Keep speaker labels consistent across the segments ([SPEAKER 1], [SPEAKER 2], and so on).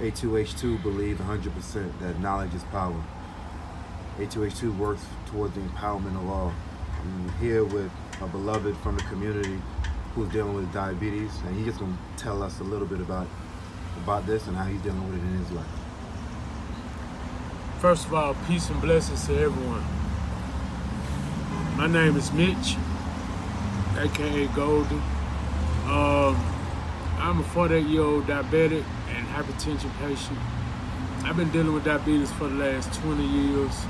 [SPEAKER 1] A2H2 believe 100% that knowledge is power. A2H2 works towards the empowerment of all. I'm here with a beloved from the community who's dealing with diabetes, and he's just going to tell us a little bit about this and how he's dealing with it in his life.
[SPEAKER 2] First of all, peace and blessings to everyone. My name is Mitch, aka Goldie. I'm a 48-year-old diabetic and hypertension patient. I've been dealing with diabetes for the last 20 years.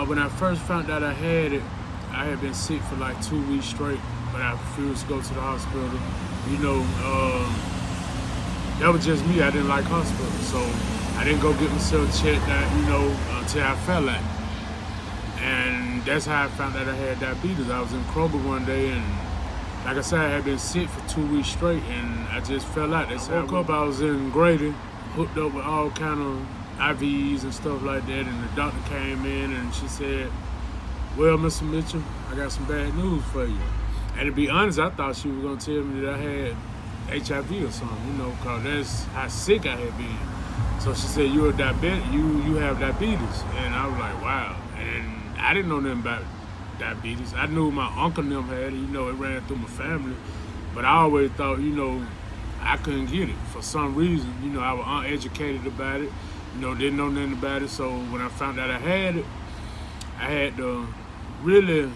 [SPEAKER 2] When I first found out I had it, I had been sick for like 2 weeks straight, but I refused to go to the hospital. That was just me. I didn't like hospitals, so I didn't go get myself checked out, until I fell out. And that's how I found out I had diabetes. I was in Kroger one day, and like I said, I had been sick for 2 weeks straight, and I just fell out. I woke up, I was in Grady, hooked up with all kind of IVs and stuff like that, and the doctor came in and she said, "Well, Mr. Mitchell, I got some bad news for you." And to be honest, I thought she was gonna tell me that I had HIV or something, because that's how sick I had been. So she said, "You're a diabetic, you have diabetes." And I was like, wow. And I didn't know nothing about diabetes. I knew my uncle and them had it, it ran through my family. But I always thought, I couldn't get it for some reason. I was uneducated about it, didn't know nothing about it. So when I found out I had it, I had to really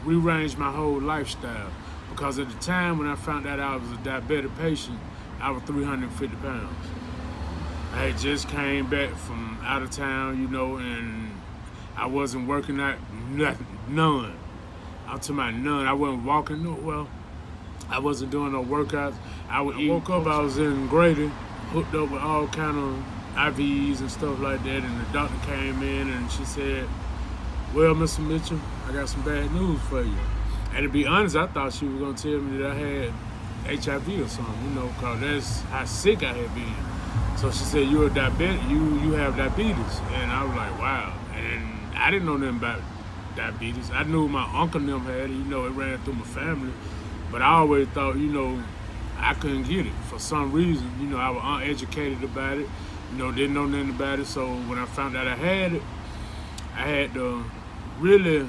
[SPEAKER 2] rearrange my whole lifestyle. Because at the time when I found out I was a diabetic patient, I was 350 pounds. I had just came back from out of town, and I wasn't working out none. I'm talking about none. I wasn't walking well. I wasn't doing no workouts. I woke up, I was in Grady, hooked up with all kind of IVs and stuff like that, and the doctor came in and she said, "Well, Mr. Mitchell, I got some bad news for you." And to be honest, I thought she was gonna tell me that I had HIV or something, because that's how sick I had been. So she said, "You're a diabetic, you have diabetes." And I was like, wow. And I didn't know nothing about diabetes. I knew my uncle and them had it, it ran through my family. But I always thought, I couldn't get it for some reason. I was uneducated about it, didn't know nothing about it. So when I found out I had it, I had to really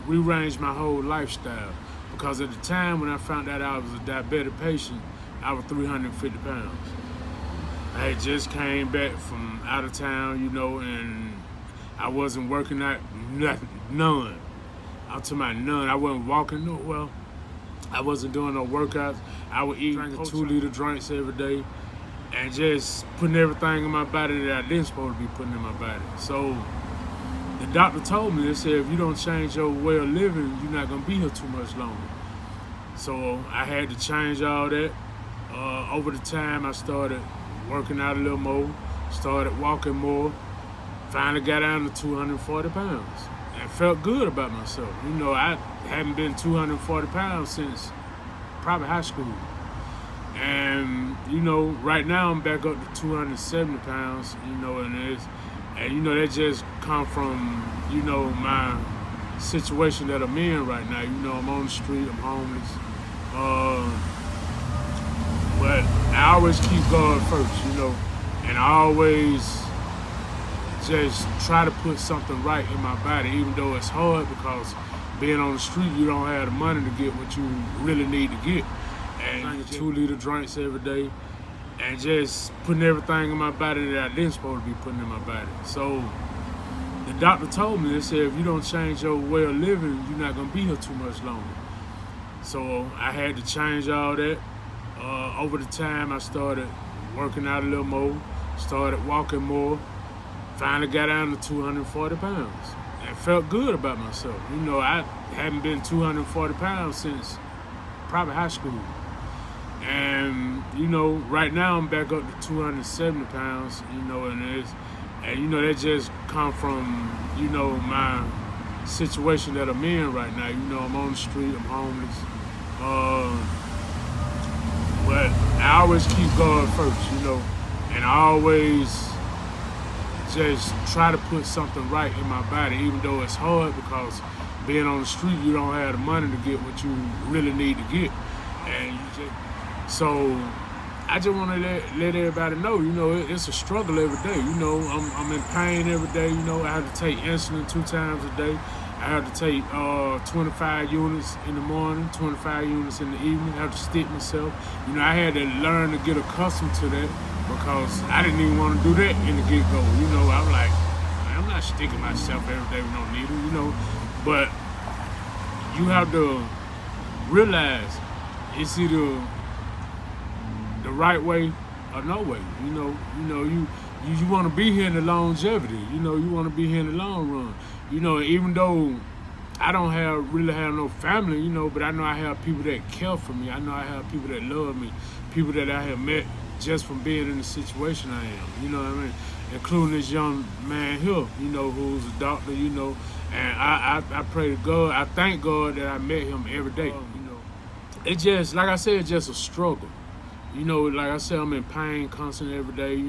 [SPEAKER 2] rearrange my whole lifestyle. Because at the time when I found out I was a diabetic patient, I was 350 pounds. I had just came back from out of town, and I wasn't working out none. I'm talking about none. I wasn't walking well. I wasn't doing no workouts. I would eat 2-liter drinks every day and just putting everything in my body that I didn't supposed to be putting in my body. So the doctor told me, they said, if you don't change your way of living, you're not gonna be here too much longer. So I had to change all that. Over the time, I started working out a little more, started walking more, finally got down to 240 pounds and felt good about myself. I haven't been 240 pounds since probably high school. And, right now I'm back up to 270 pounds, and that just come from, my situation that I'm in right now. I'm on the street, I'm homeless. But I always keep God first, and I always just try to put something right in my body, even though it's hard because being on the street, you don't have the money to get what you really need to get. And 2-liter drinks every day and just putting everything in my body that I didn't supposed to be putting in my body. So the doctor told me, they said, if you don't change your way of living, you're not gonna be here too much longer. So I had to change all that. Over the time, I started working out a little more, started walking more, finally got down to 240 pounds and felt good about myself. I haven't been 240 pounds since probably high school. And, right now I'm back up to 270 pounds, and that just come from, my situation that I'm in right now. I'm on the street, I'm homeless. But I always keep God first, and I always just try to put something right in my body, even though it's hard because being on the street, you don't have the money to get what you really need to get. And so I just want to let everybody know, it's a struggle every day. I'm in pain every day. I have to take insulin 2 times a day. I have to take 25 units in the morning, 25 units in the evening. I have to stick myself. I had to learn to get accustomed to that because I didn't even want to do that in the get-go. I'm like, I'm not sticking myself every day with no needle, But you have to realize it's either the right way or no way. You want to be here in the longevity. You want to be here in the long run. Even though I don't really have no family, but I know I have people that care for me. I know I have people that love me, people that I have met just from being in the situation I am. You know what I mean? Including this young man here, who's a doctor, and I pray to God, I thank God that I met him every day. It just, like I said, it's just a struggle. Like I said, I'm in pain constantly every day.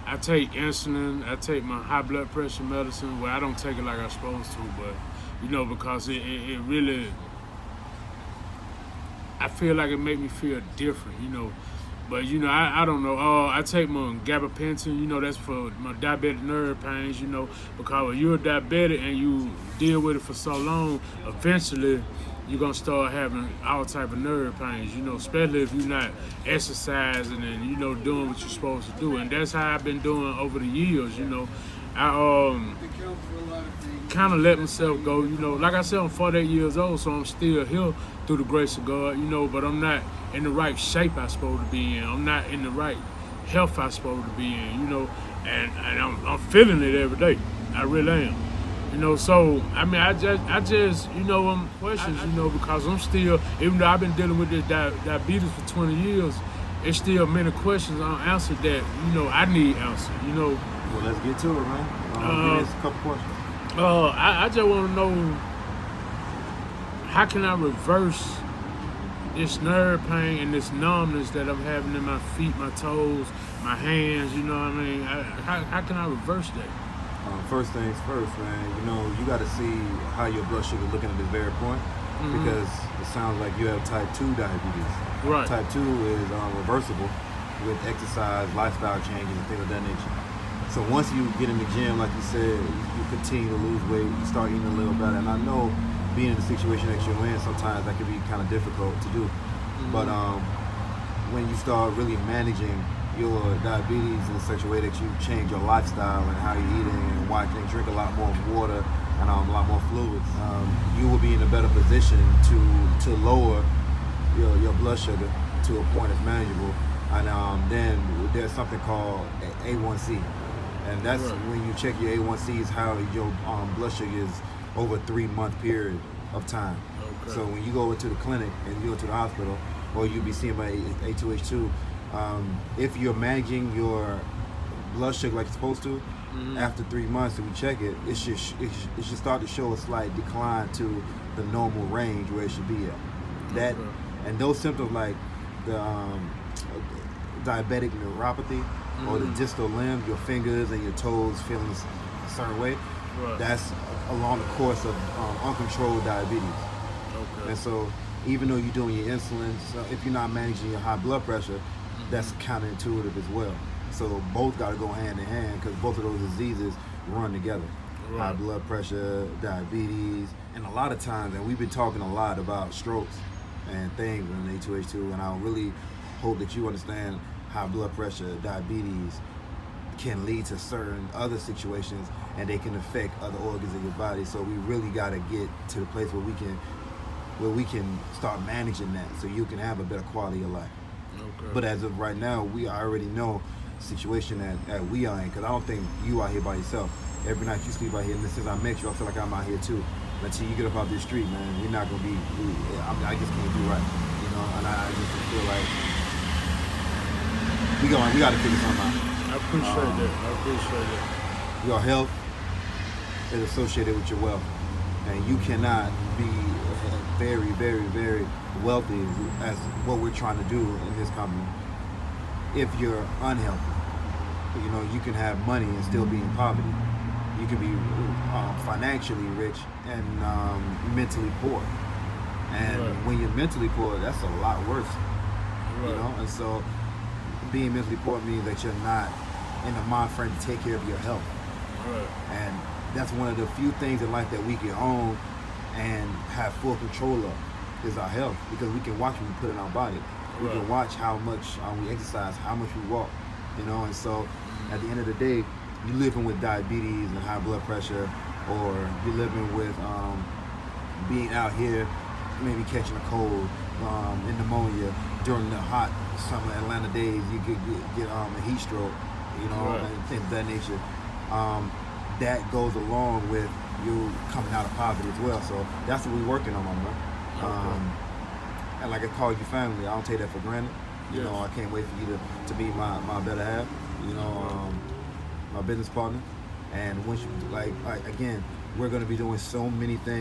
[SPEAKER 2] I take insulin, I take my high blood pressure medicine. Well, I don't take it like I'm supposed to, but, because it really, I feel like it make me feel different, But, I don't know. I take my gabapentin, that's for my diabetic nerve pains, because when you're diabetic and you deal with it for so long, eventually you're going to start having all type of nerve pains, especially if you're not exercising and, doing what you're supposed to do. And that's how I've been doing over the years, I kind of let myself go, Like I said, I'm 48 years old, so I'm still here through the grace of God, but I'm not in the right shape I'm supposed to be in. I'm not in the right health I'm supposed to be in, and I'm feeling it every day. I really am. So I mean, I just, questions, because I'm still, even though I've been dealing with this diabetes for 20 years, it's still many questions unanswered that, I need answered,
[SPEAKER 1] Well, let's get to it, man. Give us a couple questions.
[SPEAKER 2] I just want to know, how can I reverse this nerve pain and this numbness that I'm having in my feet, my toes, my hands, you know what I mean? How can I reverse that?
[SPEAKER 1] First things first, man, you got to see how your blood sugar looking at this very point, because it sounds like you have type 2 diabetes.
[SPEAKER 2] Right.
[SPEAKER 1] Type 2 is reversible with exercise, lifestyle changes, and things of that nature. So once you get in the gym, like you said, you continue to lose weight, you start eating a little better. And I know being in the situation that you're in, sometimes that can be kind of difficult to do. But when you start really managing your diabetes in such a way that you change your lifestyle and how you're eating and why you drink a lot more water and a lot more fluids, you will be in a better position to lower your blood sugar to a point that's manageable. And then there's something called A1C. And that's when you check your A1C is how your blood sugar is over a 3-month period of time. Okay. So when you go into the clinic and you go to the hospital, or you'll be seen by A2H2, if you're managing your blood sugar like you're supposed to, after 3 months and we check it, it should start to show a slight decline to the normal range where it should be at. And those symptoms like the diabetic neuropathy, or the distal limb, your fingers and your toes feeling a certain way, that's along the course of uncontrolled diabetes. Okay. And so even though you're doing your insulin, so if you're not managing your high blood pressure, that's counterintuitive as well. So both got to go hand in hand, because both of those diseases run together. High blood pressure, diabetes, and a lot of times, and we've been talking a lot about strokes and things in A2H2, and I really hope that you understand high blood pressure, diabetes can lead to certain other situations, and they can affect other organs in your body. So we really got to get to the place where we can start managing that, so you can have a better quality of life. Okay. But as of right now, we already know the situation that we are in, because I don't think you are here by yourself. Every night you sleep out here, and since I met you, I feel like I'm out here too. Until you get up off this street, man, we're not gonna be. I just can't do right, and I just feel like we got to figure something out.
[SPEAKER 2] I appreciate that.
[SPEAKER 1] Your health is associated with your wealth, and you cannot be very, very, very wealthy as what we're trying to do in this company if you're unhealthy. You can have money and still be in poverty. You can be financially rich and mentally poor. And when you're mentally poor, that's a lot worse. And so being mentally poor means that you're not in the mind frame to take care of your health.
[SPEAKER 2] Right.
[SPEAKER 1] And that's one of the few things in life that we can own and have full control of is our health, because we can watch what we put in our body. We can watch how much we exercise, how much we walk, and so at the end of the day, you're living with diabetes and high blood pressure, or you're living with being out here, maybe catching a cold, and pneumonia during the hot summer Atlanta days. You could get a heat stroke, and things of that nature. That goes along with you coming out of poverty as well. So that's what we're working on, my man. And like I called you family, I don't take that for granted. I can't wait for you to be my better half, my business partner. And once you, again, we're going to be doing so many things.